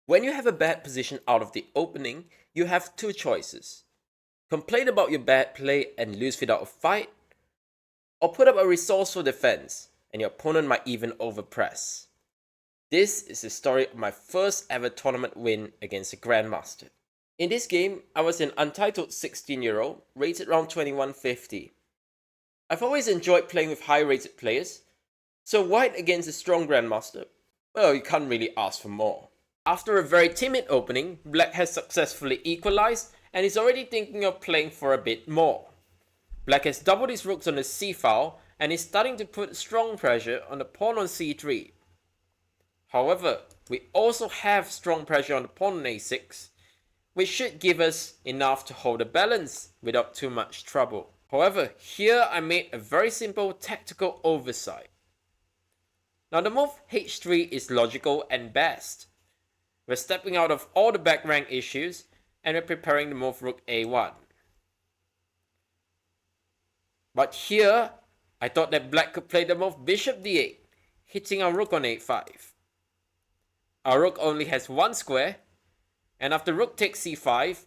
When you have a bad position out of the opening, you have two choices. Complain about your bad play and lose without a fight, or put up a resourceful defense and your opponent might even overpress. This is the story of my first ever tournament win against a Grandmaster. In this game, I was an untitled 16-year-old, rated around 2150. I've always enjoyed playing with high-rated players, so white against a strong Grandmaster, well, you can't really ask for more. After a very timid opening, black has successfully equalized and is already thinking of playing for a bit more. Black has doubled his rooks on the c file and is starting to put strong pressure on the pawn on c3. However, we also have strong pressure on the pawn on a6, which should give us enough to hold the balance without too much trouble. However, here I made a very simple tactical oversight. Now the move h3 is logical and best. We're stepping out of all the back rank issues and we're preparing the move rook a1. But here, I thought that black could play the move bishop d8, hitting our rook on a5. Our rook only has one square, and after rook takes c5,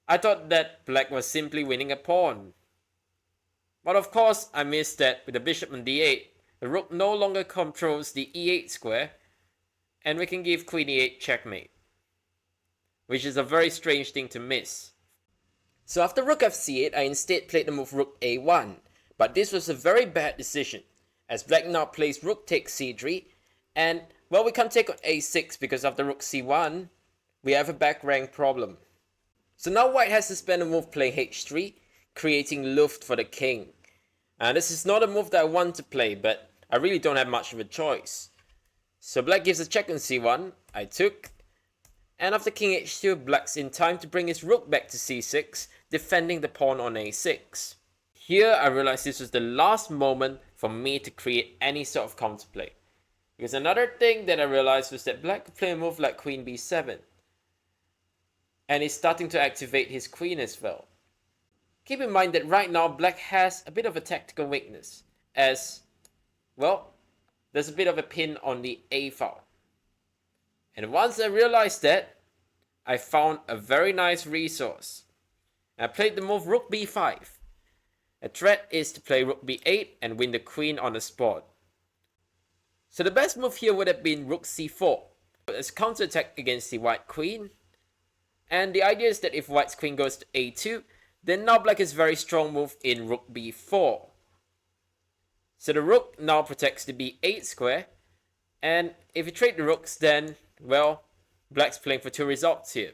I thought that black was simply winning a pawn. But of course, I missed that with the bishop on d8, the rook no longer controls the e8 square, and we can give queen e8 checkmate, which is a very strange thing to miss. So after rook f8, I instead played the move rook a1, but this was a very bad decision, as black now plays rook takes c3, and well, we can't take on a6 because after rook c1, we have a back rank problem. So now white has to spend a move playing h3, creating luft for the king. And this is not a move that I want to play, but I really don't have much of a choice. So black gives a check on c1, I took, and after king h2, black's in time to bring his rook back to c6, defending the pawn on a6. Here I realized this was the last moment for me to create any sort of counterplay. Because another thing that I realized was that black could play a move like queen b7. And he's starting to activate his queen as well. Keep in mind that right now black has a bit of a tactical weakness, as, well, there's a bit of a pin on the a file. And once I realized that, I found a very nice resource. I played the move rook b5. A threat is to play rook b8 and win the queen on the spot. So the best move here would have been rook c4 as counterattack against the white queen. And the idea is that if white's queen goes to a2, then now black has very strong move in rook b4. So the rook now protects the b8 square, and if you trade the rooks, then, well, black's playing for two results here.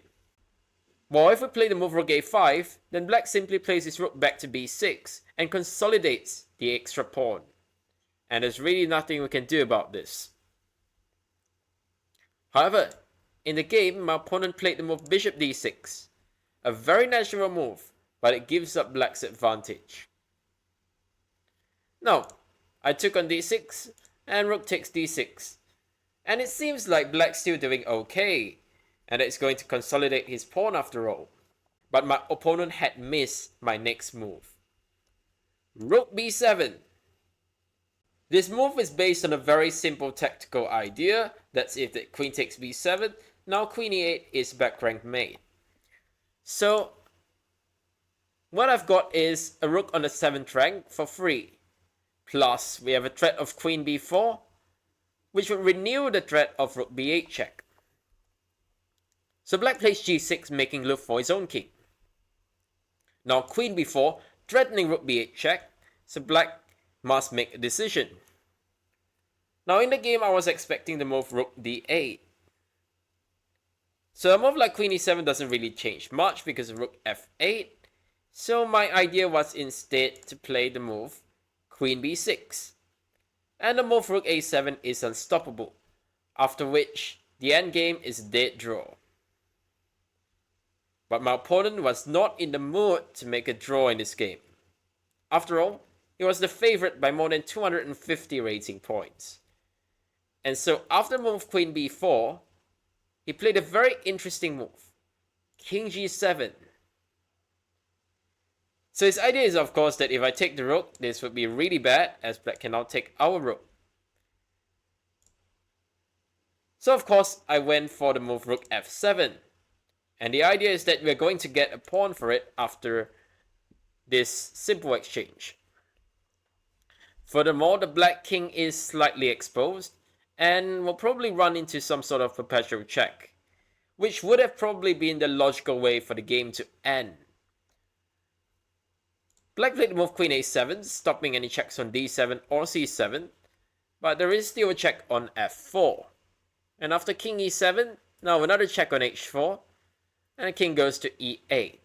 While if we play the move rook a5, then black simply plays his rook back to b6 and consolidates the extra pawn. And there's really nothing we can do about this. However, in the game, my opponent played the move bishop d6. A very natural move, but it gives up black's advantage. Now, I took on d6, and rook takes d6. And it seems like black's still doing okay, and it's going to consolidate his pawn after all. But my opponent had missed my next move. Rook b7. This move is based on a very simple tactical idea. That's if the queen takes b7, now queen e8 is back rank mate. So, what I've got is a rook on the 7th rank for free. Plus, we have a threat of queen b4, which would renew the threat of rook b8 check. So black plays g6, making luft for his own king. Now queen b4, threatening rook b8 check, so black must make a decision. Now in the game I was expecting the move rook d8. So a move like queen e7 doesn't really change much because of rook f8. So my idea was instead to play the move queen b6. And the move rook a7 is unstoppable, after which the endgame is dead draw. But my opponent was not in the mood to make a draw in this game. After all, he was the favorite by more than 250 rating points. And so after move queen b4, he played a very interesting move, king g7. So his idea is of course that if I take the rook, this would be really bad as black can now take our rook. So of course I went for the move rook f7. And the idea is that we're going to get a pawn for it after this simple exchange. Furthermore, the black king is slightly exposed and will probably run into some sort of perpetual check, which would have probably been the logical way for the game to end. Black played the move queen a7, stopping any checks on d7 or c7, but there is still a check on f4. And after king e7, now another check on h4, and the king goes to e8.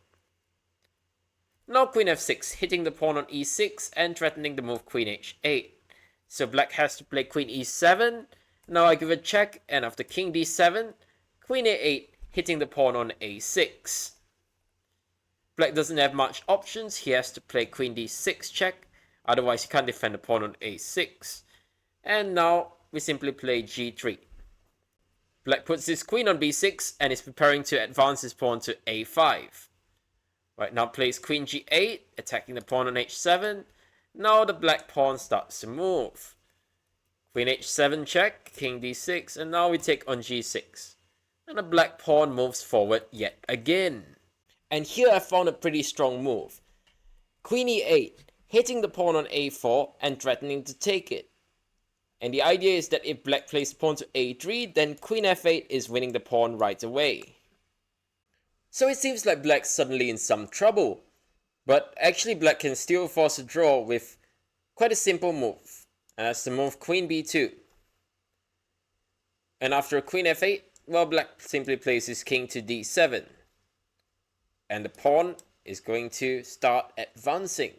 Now queen f6, hitting the pawn on e6 and threatening the move queen h8. So black has to play queen e7, now I give a check, and after king d7, queen a8, hitting the pawn on a6. Black doesn't have much options, he has to play queen d6 check, otherwise he can't defend the pawn on a6. And now we simply play g3. Black puts his queen on b6 and is preparing to advance his pawn to a5. Right, now plays queen g8, attacking the pawn on h7. Now the black pawn starts to move. Queen h7 check, king d6, and now we take on g6. And the black pawn moves forward yet again. And here I found a pretty strong move. Queen e8, hitting the pawn on a4 and threatening to take it. And the idea is that if black plays the pawn to a3, then queen f8 is winning the pawn right away. So it seems like black's suddenly in some trouble. But actually black can still force a draw with quite a simple move. And that's the move queen b2. And after queen f8, well, black simply plays his king to d7. And the pawn is going to start advancing.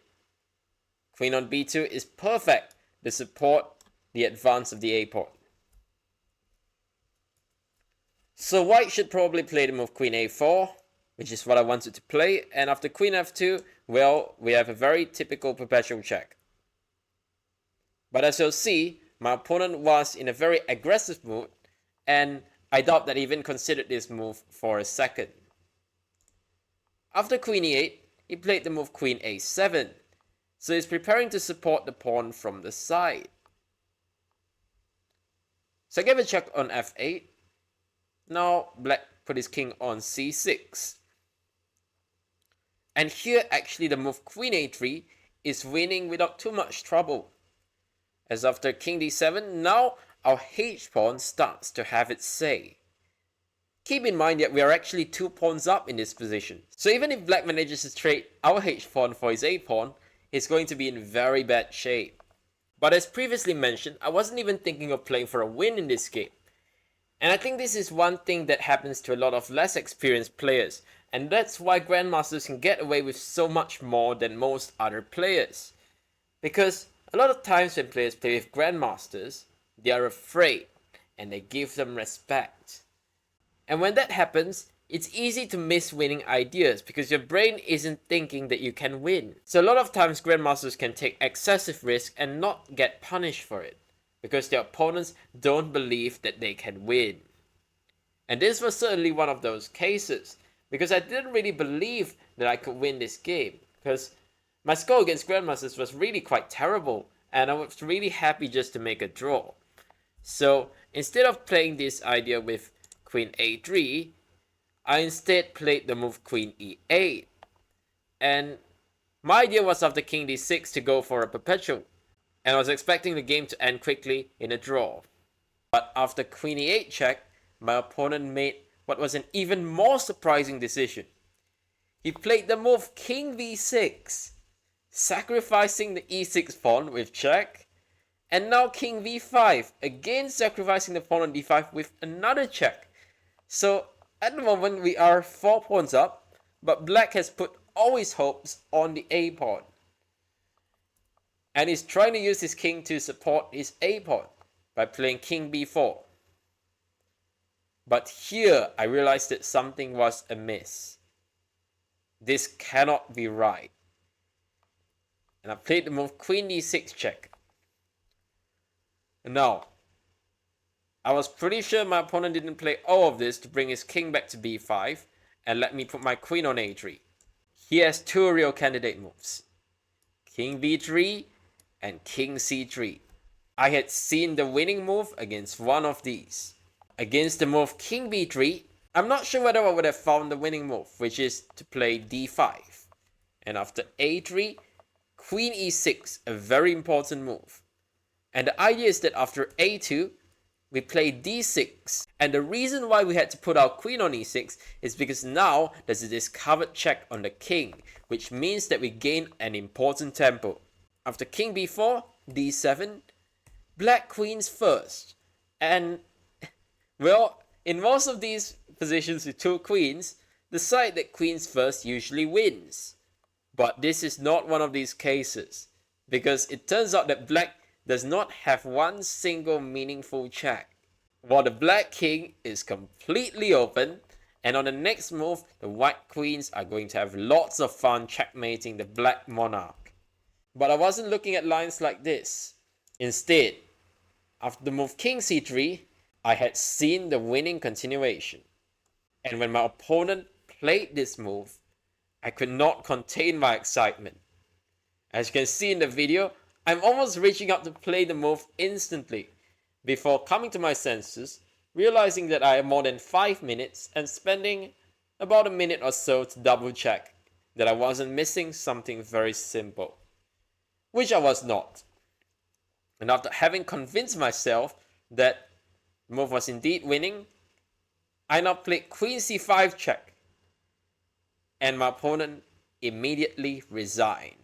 Queen on b2 is perfect to support the advance of the a pawn. So white should probably play the move queen a4, which is what I wanted to play, and after queen f2, well, we have a very typical perpetual check. But as you'll see, my opponent was in a very aggressive mood, and I doubt that he even considered this move for a second. After queen e8, he played the move queen a7, so he's preparing to support the pawn from the side. So I gave a check on f8. Now black put his king on c6. And here actually the move queen a3 is winning without too much trouble. As after king d7, now our h pawn starts to have its say. Keep in mind that we are actually 2 pawns up in this position. So even if black manages to trade our h pawn for his a pawn, he's going to be in very bad shape. But as previously mentioned, I wasn't even thinking of playing for a win in this game. And I think this is one thing that happens to a lot of less experienced players, and that's why Grandmasters can get away with so much more than most other players. Because a lot of times when players play with Grandmasters, they are afraid and they give them respect. And when that happens, it's easy to miss winning ideas because your brain isn't thinking that you can win. So a lot of times Grandmasters can take excessive risk and not get punished for it, because their opponents don't believe that they can win. And this was certainly one of those cases, because I didn't really believe that I could win this game, because my score against Grandmasters was really quite terrible, and I was really happy just to make a draw. So instead of playing this idea with queen a3, I instead played the move queen e8. And my idea was after king d6 to go for a perpetual, and I was expecting the game to end quickly in a draw. But after queen e8 check, my opponent made what was an even more surprising decision. He played the move king v6, sacrificing the e6 pawn with check, and now king v5, again sacrificing the pawn on d5 with another check. So at the moment we are 4 pawns up, but black has put all his hopes on the a pawn. And he's trying to use his king to support his a pawn by playing king b4. But here I realized that something was amiss. This cannot be right. And I played the move queen d6 check. Now, I was pretty sure my opponent didn't play all of this to bring his king back to b5 and let me put my queen on a3. He has 2 real candidate moves, king b3 and king c3. I had seen the winning move against one of these. against the move king b3, I'm not sure whether I would have found the winning move, which is to play d5. And after a3, queen e6, a very important move. And the idea is that after a2, we play d6. And the reason why we had to put our queen on e6 is because now there's a discovered check on the king, which means that we gain an important tempo. After king b4, d7, black queens first. And, well, in most of these positions with two queens, the side that queens first usually wins. But this is not one of these cases, because it turns out that black does not have one single meaningful check, while the black king is completely open, and on the next move, the white queens are going to have lots of fun checkmating the black monarch. But I wasn't looking at lines like this. Instead, after the move king c3, I had seen the winning continuation. And when my opponent played this move, I could not contain my excitement. As you can see in the video, I'm almost reaching out to play the move instantly, before coming to my senses, realizing that I have more than 5 minutes and spending about a minute or so to double check that I wasn't missing something very simple. Which I was not. And after having convinced myself that the move was indeed winning, I now played queen c5 check, and my opponent immediately resigned.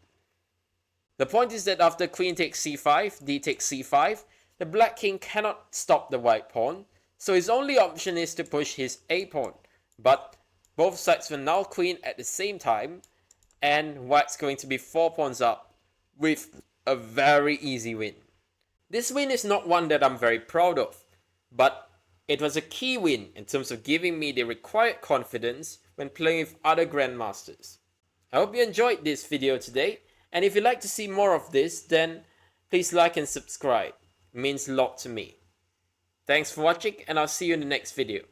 The point is that after queen takes c5, d takes c5, the black king cannot stop the white pawn, so his only option is to push his a pawn. But both sides were now queen at the same time, and white's going to be 4 pawns up with a very easy win. This win is not one that I'm very proud of, but it was a key win in terms of giving me the required confidence when playing with other Grandmasters. I hope you enjoyed this video today, and if you'd like to see more of this, then please like and subscribe. It means a lot to me. Thanks for watching, and I'll see you in the next video.